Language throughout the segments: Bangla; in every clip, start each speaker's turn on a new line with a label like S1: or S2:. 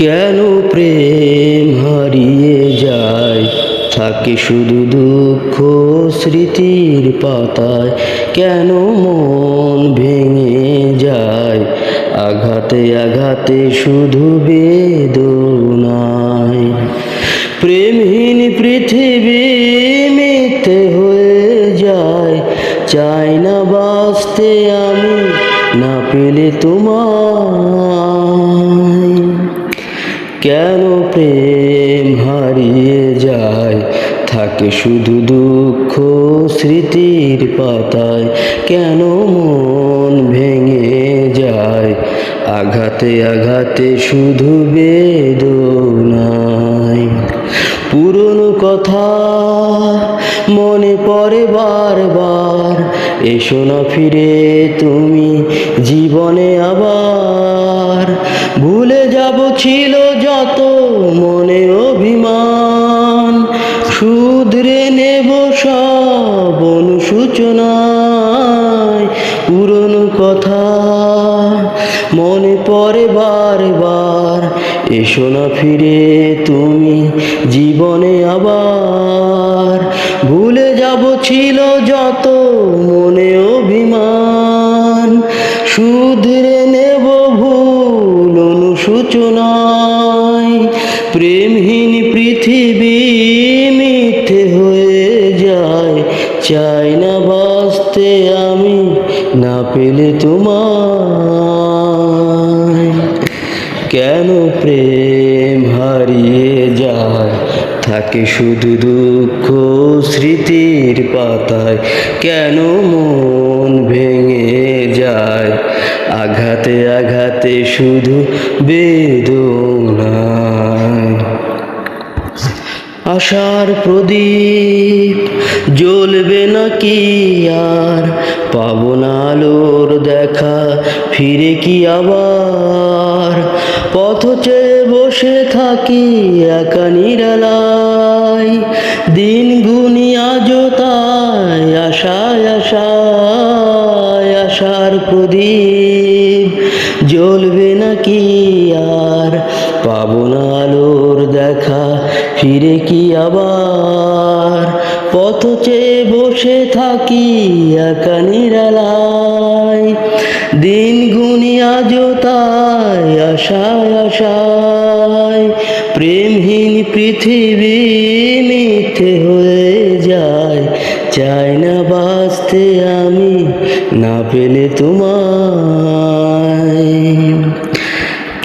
S1: কেন প্রেম হারিয়ে যায়, থাকে শুধু দুঃখ স্মৃতির পাতায়। কেন মন ভেঙে যায়, আঘাতে আঘাতে শুধু বেদনায়। প্রেমহীন পৃথিবী মিথ্যে হয়ে যায়, চাই না বাঁচতে আমি না পেলে তোমায়। কেন প্রেম হারিয়ে যায়, থাকে শুধু দুঃখ স্মৃতির পাতায়। কেন মন ভেঙে যায়, আঘাতে আঘাতে শুধু বেদনায়। পুরনো কথা মনে পড়ে বারবার, এসো না ফিরে তুমি জীবনে আবার। ভুলে যাব ছিল যত মনে অভিমান, শুধরে নেব সব অনুশোচনায়। পুরনো কথা মনে পড়ে বারবার, এসো না ফিরে তুমি জীবনে আবার। ভুলে যাব ছিল যত মনে অভিমান, শুধরে নেব ভুল অনুশোচনায়। প্রেমহীন পৃথিবী মিথ্যে হয়ে যায়, চাই না বাঁচতে আমি না পেলে তোমায়। কেন প্রেম হারিয়ে যায়, থাকে শুধু দুঃখ স্মৃতির পাতায়। কেন মন ভেঙে যায়, আঘাতে আঘাতে শুধু বেদনায়। আশার প্রদীপ জ্বলবে নাকি আর, পাবো না আলোর দেখা ফিরে কি আবার। পথ চেয়ে বসে থাকি একা নিরালায়, দিন গুনি আজও তাই আশায় আশায়। আশার প্রদীপ জ্বলবে নাকি আর, পাবো না আলোর দেখা ফিরে কি আবার। পথ চেয়ে বসে থাকি একা নিরালায়, দিন গুনি আজও তাই আশায় আশায়। প্রেমহীন পৃথিবী মিথ্যে হয়ে যায়, চাই না বাঁচতে আমি না পেলে তোমায়।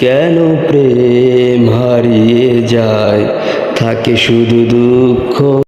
S1: কেন প্রেম হারিয়ে যায়, থাকে শুধু দুঃখ।